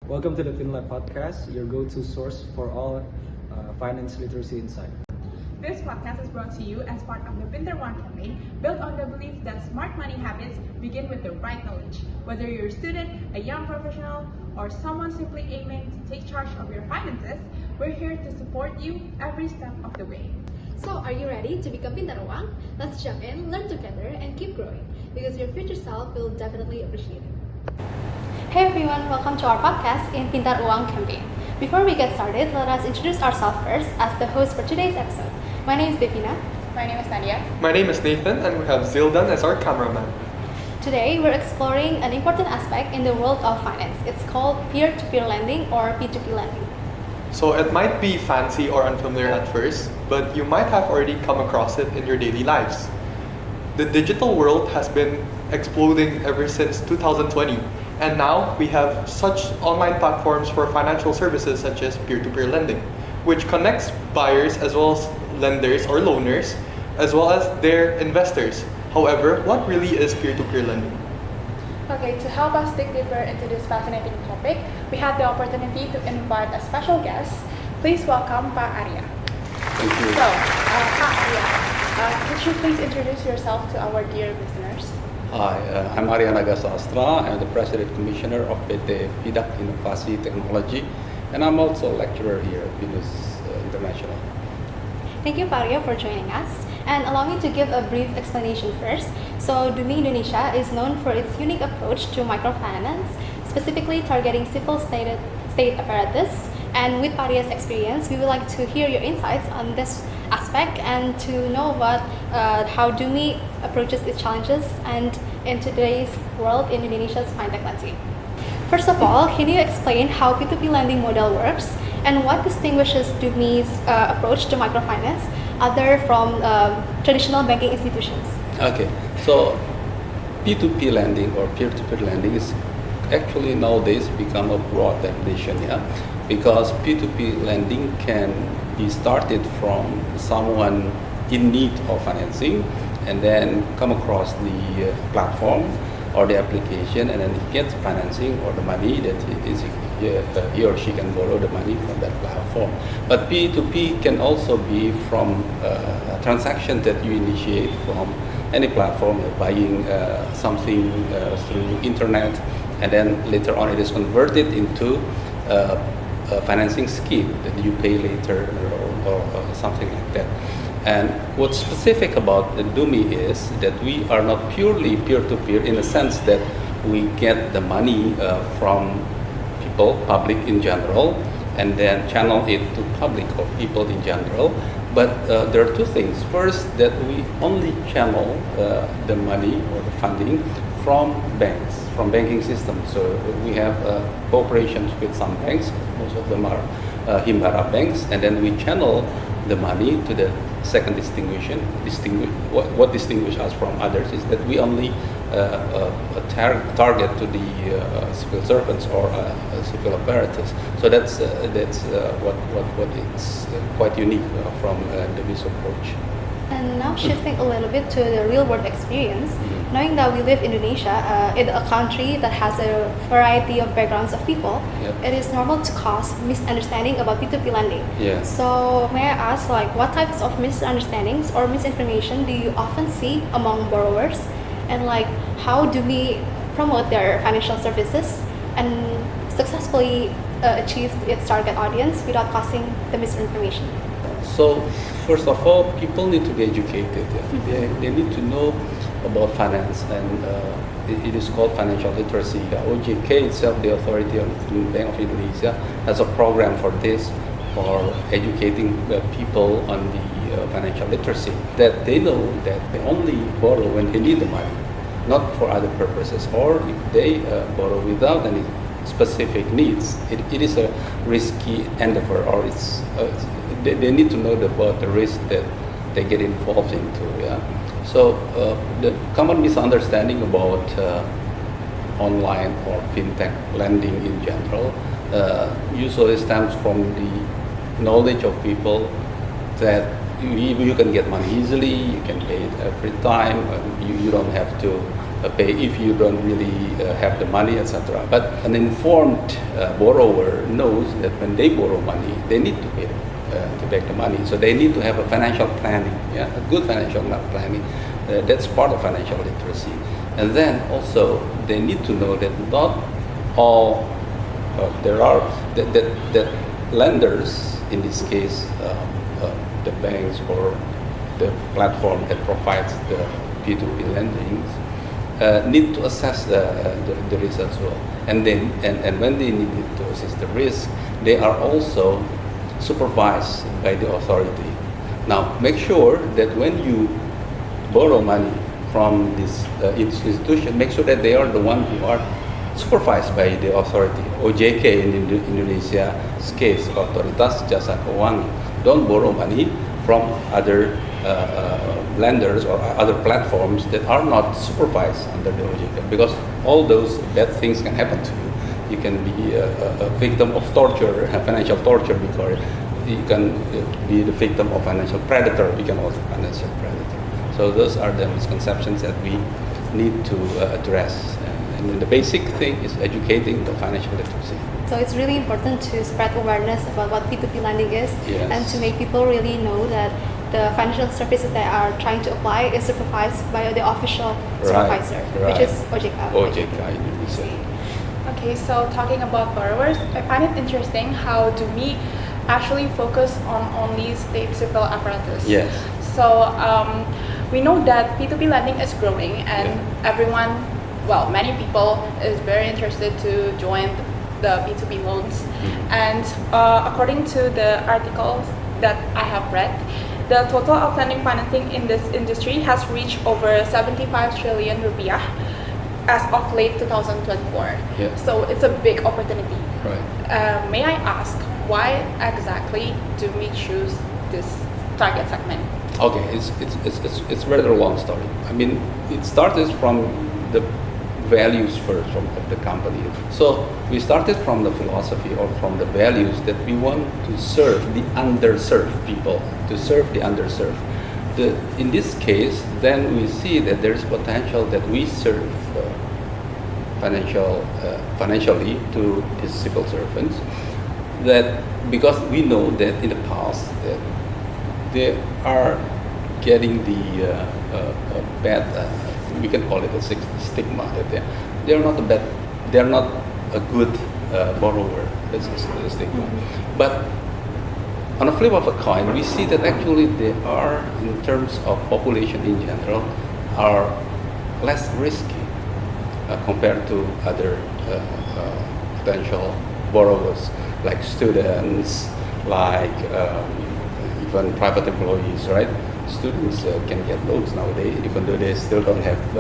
Welcome to the Finland podcast, your go-to source for all finance literacy insight. This podcast is brought to you as part of the Pintar Uang campaign, built on the belief that smart money habits begin with the right knowledge. Whether you're a student, a young professional, or someone simply aiming to take charge of your finances, we're here to support you every step of the way. So, are you ready to become Pintar Uang? Let's jump in, learn together, and keep growing, because your future self will definitely appreciate it. Hey everyone, welcome to our podcast in Pintar Uang campaign. Before we get started, let us introduce ourselves first as the host for today's episode. My name is Devina. My name is Nadia. My name is Nathan, and we have Zildan as our cameraman. Today, we're exploring an important aspect in the world of finance. It's called peer-to-peer lending or P2P lending. So it might be fancy or unfamiliar at first, but you might have already come across it in your daily lives. The digital world has been exploding ever since 2020, and now we have such online platforms for financial services such as peer-to-peer lending, which connects buyers as well as lenders or loaners, as well as their investors. However, what really is peer-to-peer lending? Okay, to help us dig deeper into this fascinating topic, we had the opportunity to invite a special guest. Please welcome Pak Arya. Thank you. So, Pak Arya, could you please introduce yourself to our dear listeners? Hi, I'm Arya Nagasastra. I'm the President Commissioner of PT Fidak Inovasi Technology, and I'm also a lecturer here at Binus International. Thank you, Pak Arya, for joining us. And allow me to give a brief explanation first. So, Dumi Indonesia is known for its unique approach to microfinance, specifically targeting civil state apparatus. And with Pak Arya's experience, we would like to hear your insights on this aspect and to know how Dumi approaches its challenges and in today's world in Indonesia's fintech landscape. First of all, can you explain how P2P lending model works and what distinguishes Dumi's approach to microfinance other from traditional banking institutions? Okay, so P2P lending or peer-to-peer lending is actually nowadays become a broad definition, because P2P lending can be started from someone in need of financing and then come across the platform or the application, and then he gets financing or the money that he or she can borrow the money from that platform. But P2P can also be from a transaction that you initiate from any platform, buying something through internet, and then later on it is converted into a financing scheme that you pay later or something like that. And what's specific about the Dumi is that we are not purely peer-to-peer in the sense that we get the money from people, public in general, and then channel it to public or people in general. But there are two things. First, that we only channel the money or the funding from banks, from banking systems. So we have cooperations with some banks. Most of them are Himbara banks, and then we channel the money to the second what distinguishes us from others is that we only target to the civil servants or civil apparatus. So that's what is quite unique from the BIS approach. And now shifting a little bit to the real world experience, knowing that we live in Indonesia, in a country that has a variety of backgrounds of people, it is normal to cause misunderstanding about P2P lending. So may I ask, what types of misunderstandings or misinformation do you often see among borrowers, and how do we promote their financial services and successfully achieve its target audience without causing the misinformation? So first of all, people need to be educated. They need to know about finance, and it is called financial literacy. OJK itself, the Authority of Bank of Indonesia, has a program for this, for educating the people on the financial literacy, that they know that they only borrow when they need the money, not for other purposes, or if they borrow without any specific needs, it is a risky endeavor, or they need to know about the risk that they get involved into. So the common misunderstanding about online or fintech lending in general usually stems from the knowledge of people that you can get money easily, you can pay it every time, you don't have to pay if you don't really have the money, etc. But an informed borrower knows that when they borrow money, they need to pay to back the money. So they need to have a financial planning, a good financial planning. That's part of financial literacy. And then also they need to know that not all there are that lenders, in this case the banks or the platform that provides the P2P lendings, need to assess the risk as well. And then and when they need to assess the risk, they are also supervised by the authority. Now, make sure that when you borrow money from this institution, make sure that they are the ones who are supervised by the authority. OJK in Indonesia's case, Otoritas Jasa Keuangan. Don't borrow money from other lenders or other platforms that are not supervised under the OJK, because all those bad things can happen to you. You can be a victim of torture, financial torture, we call it. You can be the victim of financial predator, become also financial predator. So those are the misconceptions that we need to address. And the basic thing is educating the financial literacy. So it's really important to spread awareness about what P2P lending is, Yes. and to make people really know that the financial services they are trying to apply is supervised by the official supervisor, which is OJK. OJK Indonesia. Okay, so talking about borrowers, I find it interesting how Dumi actually focus on only state civil apparatus. Yes. So we know that P2P lending is growing, and everyone, well, many people is very interested to join the P2P loans. And according to the articles that I have read, the total outstanding financing in this industry has reached over 75 trillion rupiah as of late 2024. Yeah. So it's a big opportunity. Right. May I ask, why exactly do we choose this target segment? Okay, it's rather a long story. I mean, it started from the values first of the company. So we started from the philosophy or from the values that we want to serve the underserved people, to serve the underserved. In this case, then we see that there is potential that we serve financially to these civil servants. That because we know that in the past that they are getting the bad, we can call it a stigma, that they are not a good borrower. That's a stigma. But on a flip of a coin, we see that actually they are, in terms of population in general, are less risky compared to other potential borrowers, like students, like even private employees, right? Students can get loans nowadays, even though they still don't have,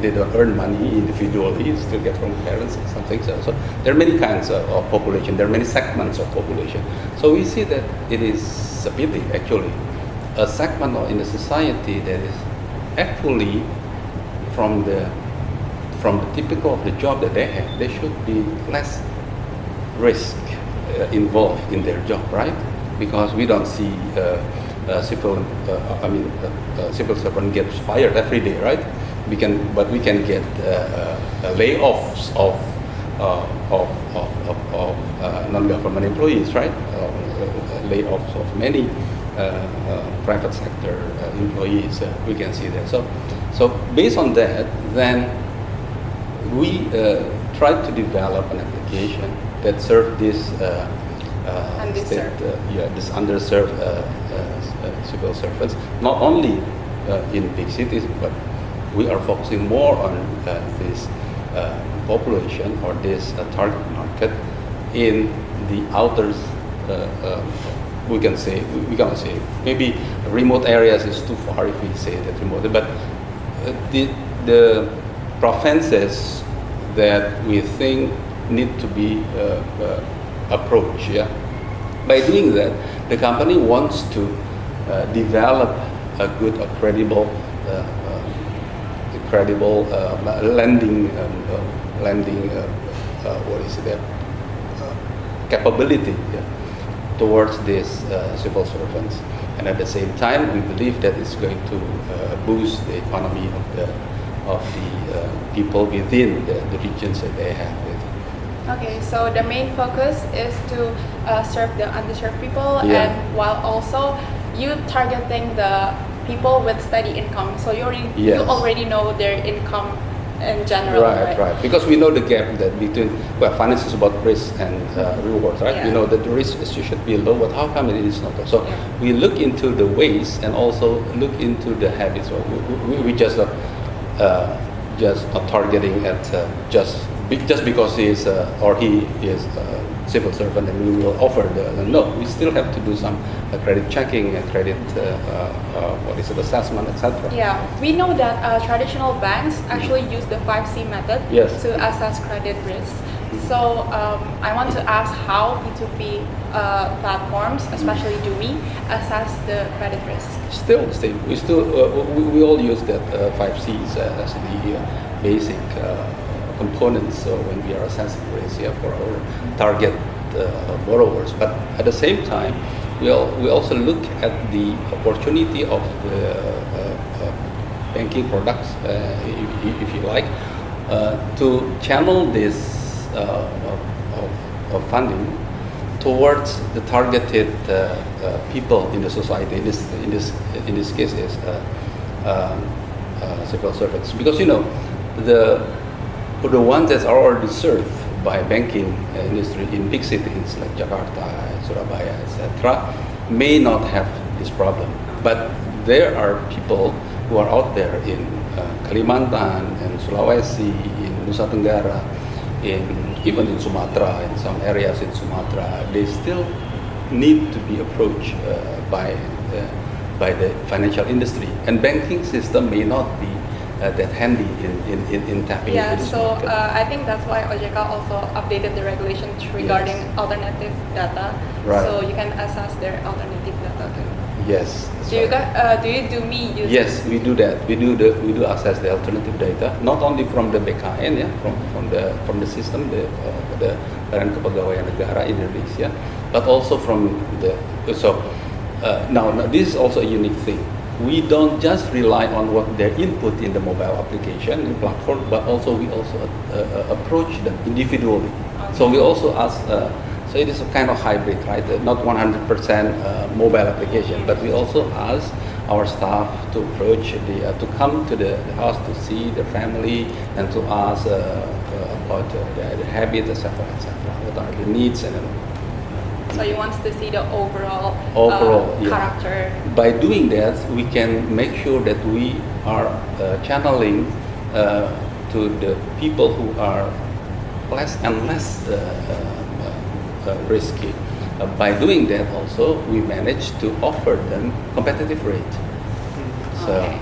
they don't earn money individually, still get from parents and something. So there are many kinds of population, there are many segments of population. So we see that it is a pity, actually, a segment in the society that is actually from the typical of the job that they have, they should be less risk involved in their job, right? Because we don't see civil servant gets fired every day, right? We can get layoffs of non-government employees, right? Layoffs of many private sector employees. We can see that. So based on that, then we tried to develop an application that served this this underserved civil servants, not only in big cities, but we are focusing more on this population or this target market in the outer. We cannot say maybe remote areas is too far if we say that remote, but the provinces that we think need to be approached. Yeah, by doing that, the company wants to develop a good, credible lending capability towards these civil servants, and at the same time, we believe that it's going to boost the economy of the people within the regions that they have with. Okay, so the main focus is to serve the underserved people, Yeah. and while also you targeting the people with steady income. So you Yes. already know their income in general, right? Right. Because we know the gap that between, well, finance is about risk and reward, right? Yeah. We know that the risk should be low, but how come it is not? So Yeah. we look into the ways and also look into the habits. So we just not targeting at just because he is or he is civil servant, and we will offer no. We still have to do some credit checking, credit assessment, etc. Yeah, we know that traditional banks actually use the 5C method Yes. to assess credit risk. So I want to ask how P2P platforms, especially Dumi, assess the credit risk. Still the same. We all use that 5Cs as the basic components when we are assessing risk for our target borrowers. But at the same time, we also look at the opportunity of the banking products, if you like, to channel this of funding towards the targeted people in the society. In this case is civil servants, because the ones that are already served by banking industry in big cities like Jakarta, Surabaya, etc., may not have this problem. But there are people who are out there in Kalimantan and Sulawesi, in Nusa Tenggara, even in Sumatra, in some areas in Sumatra, they still need to be approached by the financial industry, and banking system may not be that handy in tapping Yeah, into this so market. I think that's why OJK also updated the regulations regarding alternative data, Right. so you can assess their alternative data too. Yes. that's Do you right. do you do me use? Yes, we do that. We do access the alternative data, not only from the BKN, from the system, the Badan Kepegawaian Negara Indonesia, but also from the now this is also a unique thing. We don't just rely on what they input in the mobile application, in platform, but also we also approach them individually. So we also ask. So it is a kind of hybrid, right? Not 100% mobile application, but we also ask our staff to approach to come to the house to see the family and to ask about the habits, etc., what are the needs, and So you want to see the overall yeah. character. By doing that, we can make sure that we are channeling to the people who are less and less risky. By doing that also, we manage to offer them competitive rate. So. Okay.